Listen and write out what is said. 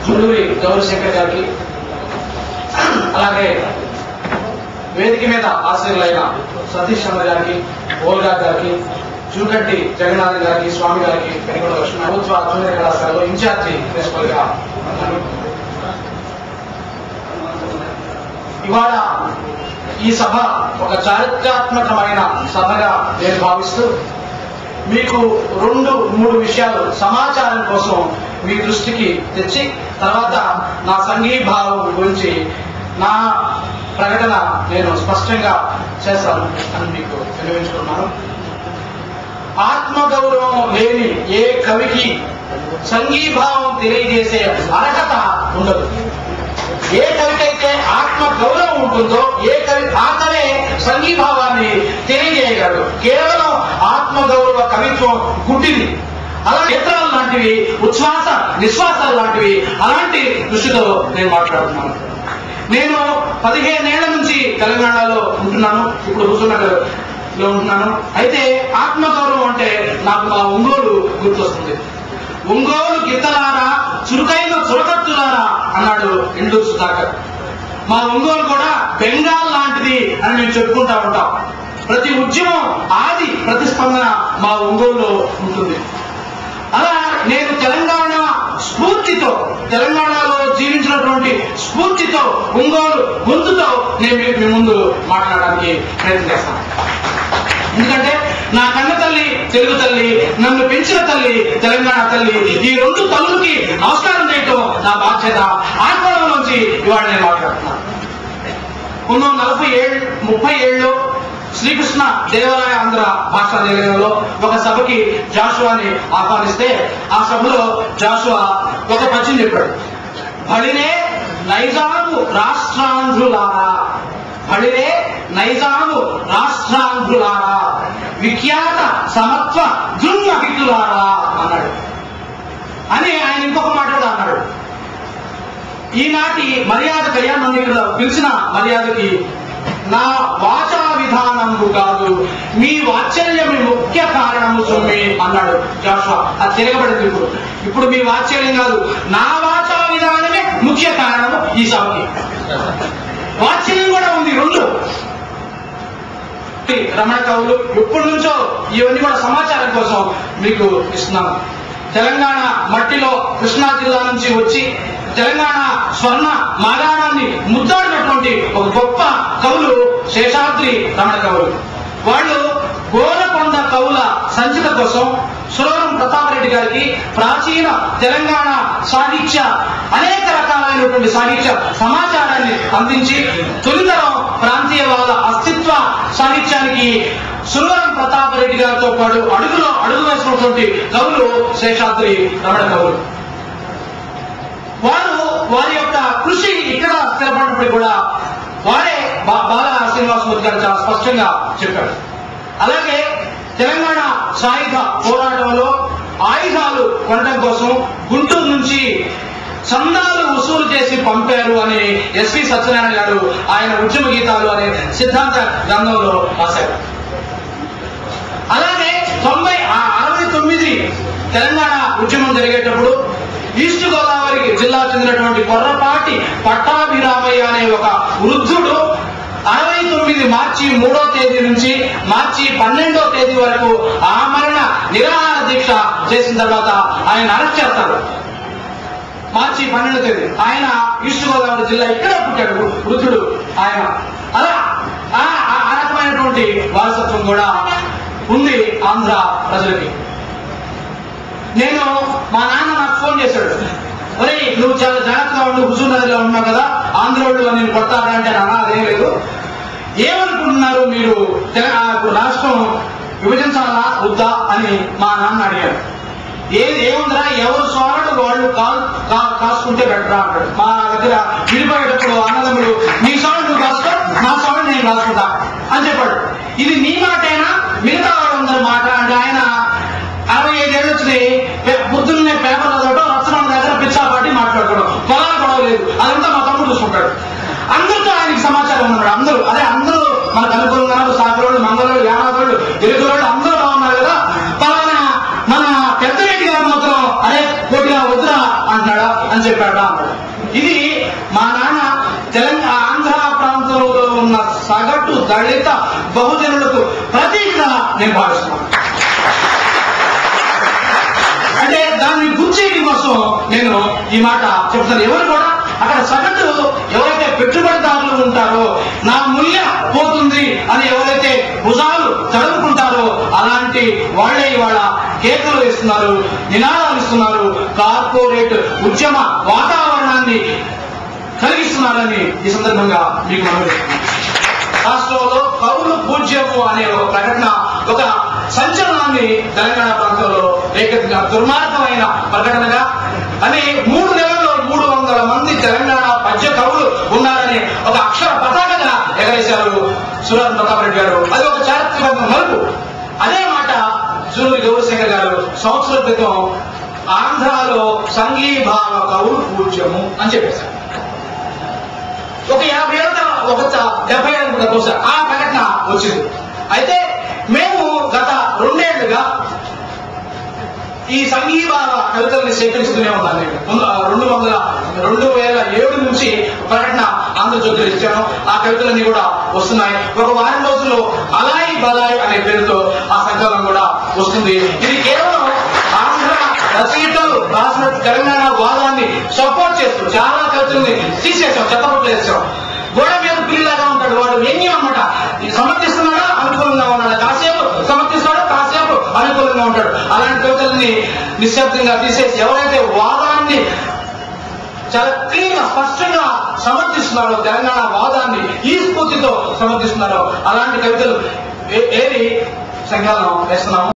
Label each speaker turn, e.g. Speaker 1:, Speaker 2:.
Speaker 1: గుండూరి గౌరశేఖర్ గారికి, అలాగే వేదిక మీద ఆశీర్లైన సతీష్ చంద్ర గారికి, ఓల్గా గారికి, చూకట్టి జగన్నాథ్ గారికి, స్వామి గారికి, పెనుగొండ లక్ష్మణ ప్రభుత్వ జూనియర్ కళాశాలలో ఇన్ఛార్జి ప్రిన్సిపల్ గా ఉన్నాను. ఇవాళ ఈ సభ ఒక చారిత్రాత్మకమైన సభగా నేను భావిస్తూ మీకు 2-3 విషయాలు సమాచారం కోసం మీ దృష్టికి తెచ్చి తర్వాత నా సంఘీభావం గురించి నా ప్రకటన నేను స్పష్టంగా చేస్తాను అని మీకు విన్నవించుకున్నాను. ఆత్మగౌరవం లేని ఏ కవికి సంఘీభావం తెలియజేసే అర్హత ఉండదు. ఏ కవికైతే ఆత్మ గౌరవం ఉంటుందో ఏ కవి ఆతనే సంఘీభావాన్ని తెలియజేయగలడు. కేవలం ఆత్మగౌరవ కవిత్వం గుడ్డిది. అలా నేత్రాలు లాంటివి, ఉచ్ఛ్వాస నిశ్వాసాలు లాంటివి. అలాంటి దృష్టితో నేను మాట్లాడుతున్నాను. నేను 15 ఏళ్ల నుంచి తెలంగాణలో ఉంటున్నాను. ఇప్పుడు హుజూర్నగర్ లో ఉంటున్నాను. అయితే ఆత్మగౌరవం అంటే నాకు మా ఒంగోలు గుర్తొస్తుంది. ఒంగోలు గిత్తలారా, చురుకైన చురకత్తులారా అన్నాడు ఎండూరు సుధాకర్. మా ఒంగోలు కూడా బెంగాల్ లాంటిది అని మేము చెప్పుకుంటా ఉంటాం. ప్రతి ఉద్యమం ఆది ప్రతిస్పందన మా ఒంగోలులో ఉంటుంది. అలా నేను తెలంగాణ స్ఫూర్తితో, తెలంగాణలో జీవించినటువంటి స్ఫూర్తితో, ఒంగోలు గొంతుతో నేను మీ ముందు మాట్లాడడానికి ప్రయత్నం చేస్తాను. ఎందుకంటే నా కన్న తల్లి తెలుగు తల్లి, నన్ను పెంచిన తల్లి తెలంగాణ తల్లి. ఈ 2 తల్లులకి నమస్కారం చేయటం నా బాధ్యత. ఆ కోణం నుంచి ఇవాళ నేను మాట్లాడుతున్నాను. 30 ఏళ్ళు శ్రీకృష్ణ దేవరాయ ఆంధ్ర భాషా నిలయంలో ఒక సభకి జాషువాని ఆహ్వానిస్తే ఆ సభలో జాషువా ఒక పద్యం చెప్పాడు. బడినే నైజాము రాష్ట్రాంధ్రులారా, బడినే నైజాము రాష్ట్రాంధ్రులారా, విఖ్యాత సమత్వ దృంగహితులారా అన్నాడు. అని ఆయన ఇంకొక మాట కూడా అన్నాడు. ఈనాటి మర్యాదకయ్యా, నన్ను ఇక్కడ పిలిచిన మర్యాదకి నా వాచా విధానము కాదు, మీ వాత్సల్యమే ముఖ్య కారణము సుమ్మి అన్నాడు జాషువా. అది తిరగబడింది. ఇప్పుడు మీ వాత్సల్యం కాదు, నా వాచా విధానమే ముఖ్య కారణము ఈ సభకి. వాత్సల్యం కూడా ఉంది. 2 రమణ కవులు ఎప్పటి నుంచో ఇవన్నీ కూడా సమాచారం కోసం మీకు ఇస్తున్నాను. తెలంగాణ మట్టిలో కృష్ణా జిల్లా నుంచి వచ్చి తెలంగాణ స్వర్ణ మాగాణాన్ని ముద్దాడినటువంటి ఒక గొప్ప కవులు శేషాద్రి రమణ కవులు. వాళ్ళు గోలకొండ కవుల సంచిత కోసం సురవరం ప్రతాపరెడ్డి గారికి ప్రాచీన తెలంగాణ సాహిత్య అనేక రకాలైనటువంటి సాహిత్య సమాచారాన్ని అందించి తొలితరం ప్రాంతీయవాద అస్తిత్వ సాహిత్యానికి సురవరం ప్రతాపరెడ్డి గారితో పాటు అడుగు వేసినటువంటి కవులు శేషాద్రి రమణ కవులు. వారి యొక్క కృషి ఇక్కడ స్థిరపడినప్పుడు కూడా వారే బాల శ్రీనివాసమూర్తి గారు చాలా స్పష్టంగా చెప్పాడు. అలాగే తెలంగాణ సాయుధ పోరాటంలో ఆయుధాలు కొనడం కోసం గుంటూరు నుంచి చందాలు వసూలు చేసి పంపారు అని ఎస్వి సత్యనారాయణ గారు ఆయన ఉద్యమ గీతాలు అనే సిద్ధాంత గ్రంథంలో రాశారు. అలాగే 69 తెలంగాణ ఉద్యమం జరిగేటప్పుడు ఈస్ట్ గోదావరి జిల్లా చెందినటువంటి కొర్రపాటి పట్టాభిరామయ్య అనే ఒక వృద్ధుడు 69 మార్చి 3వ తేదీ నుంచి మార్చి 12వ తేదీ వరకు ఆమరణ నిరాహార దీక్ష చేసిన తర్వాత ఆయన అరెస్ట్ చేస్తారు. మార్చి 12వ తేదీ ఆయన ఈస్ట్ గోదావరి జిల్లా ఇక్కడ పుట్టాడు వృద్ధుడు ఆయన. అలా ఆ రకమైనటువంటి వారసత్వం కూడా ఉంది ఆంధ్ర ప్రజలకి. నేను మా నాన్న నాకు ఫోన్ చేశాడు, ఒరే నువ్వు చాలా జాగ్రత్తగా ఉండు, హుజూర్నగర్లో ఉన్నావు కదా, ఆంధ్రోళ్ళు నేను కొడతారా అంటే నాన్న అదేం లేదు, ఏమనుకుంటున్నారు మీరు, రాష్ట్రం విభజించాలా వద్దా అని మా నాన్న అడిగాడు. ఏముందిరా, ఎవరు సోదరుడు వాళ్ళు కాసుకుంటే బెటరా అంటాడు. మా దగ్గర విడిపోయేటప్పుడు అన్నదమ్ముడు నీ సోదరుడు నువ్వు కాసుకో, నా సోదరుడు నేను కాసుకుంటా అని చెప్పాడు. ఇది నీ మాటేనా మిగతా వాళ్ళందరి మాట అంటే ఆయన 65 ఏళ్ళు వచ్చినాయి, పొద్దున్నే పేపర్ చదవడం, రచన దగ్గర పిచ్చాపాటి మాట్లాడుకోవడం, పొలాలు గొడవ లేదు, అదంతా మా తమ్ముడు చూసుకుంటాడు. అందరితో ఆయనకి సమాచారం ఉన్నాడు. అందరూ మనకు అనుకూలంగా సాగరోళ్ళు, మంగళోళ్ళు, యానాదోళ్ళు, తెలుగులోళ్ళు అందరూ బాగున్నారు కదా, పలానా మన పెద్దరెడ్డి గారు మాత్రం అరే కొద్దిగా వద్దురా అంటున్నాడా అని చెప్పాడా అన్నాడు. ఇది మా నాన్న తెలంగాణ ఆంధ్ర ప్రాంతంలో ఉన్న సగటు దళిత బహుజనులకు ప్రతీకగా నేను భావిస్తున్నాను. అంటే దాన్ని గుర్చేయడం కోసం నేను ఈ మాట చెప్తాను. ఎవరు కూడా అక్కడ సగటు ఎవరైతే పెట్టుబడిదారులు ఉంటారో నా మూల్య పోతుంది అని ఎవరైతే భుజాలు తడుపుకుంటారో అలాంటి వాళ్లే ఇవాళ కేకలు వేస్తున్నారు, నినాదాలు ఇస్తున్నారు, కార్పొరేట్ ఉద్యమ వాతావరణాన్ని కలిగిస్తున్నారని ఈ సందర్భంగా మీకు మనవిస్తున్నాను. రాష్ట్రంలో కౌలు పూజ్యము అనే ఒక ప్రకటన ఒక సంచలనాన్ని తెలంగాణ ప్రాంతంలో రేకెత్తిన దుర్మార్గమైన ప్రకటనగా అని 3 నెలల్లో 300 మంది తెలంగాణ పద్య కవులు ఉన్నారని ఒక అక్షర పతాకగా ఎగరేశారు సురవరం ప్రతాప్ రెడ్డి గారు. అది ఒక చారిత్రక మలుపు. అదే మాట జూలూరి గౌరీశంకర్ గారు సంవత్సరాల క్రితం ఆంధ్రాలో సంఘీభావ కవులు పూజ్యము అని చెప్పేశారు. ఒక 50 ఏళ్ళ 70 ఏళ్ళ బహుశా ఆ ప్రకటన వచ్చింది. అయితే మేము గత 2 ఏళ్లుగా ఈ సంఘీభావ కవితల్ని సేకరిస్తూనే ఉన్నాను. నేను 2007 నుంచి ప్రకటన ఆంధ్రజ్యోతిలో ఇచ్చాను. ఆ కవితలన్నీ కూడా వస్తున్నాయి. ఒక వారం రోజుల్లో అలాయి బలాయి అనే పేరుతో ఆ సంకలనం కూడా వస్తుంది. ఇది కేవలం ఆంధ్ర రచయితలు రాసిన తెలంగాణ వాదాన్ని సపోర్ట్ చేస్తూ చాలా కవితల్ని తీసేసాం, చెత్తపట్లు వేసాం. గోడ మీద పిల్లిలాగా ఉంటాడు వాడు, ఏమీ అన్నమాట సమర్థిస్తున్నాడా అనుకూలంగా ఉన్నాడు, కాసేపు సమర్థిస్తాడు కాసేపు అనుకూలంగా ఉంటాడు. అలాంటి కవితల్ని నిశ్శబ్దంగా తీసేసి ఎవరైతే వాదాన్ని చాలా క్లీన్ స్పష్టంగా సమర్థిస్తున్నారో, తెలంగాణ వాదాన్ని ఈ స్ఫూర్తితో సమర్థిస్తున్నారో అలాంటి కవితలు ఏరి సంకలనం వేస్తున్నాము.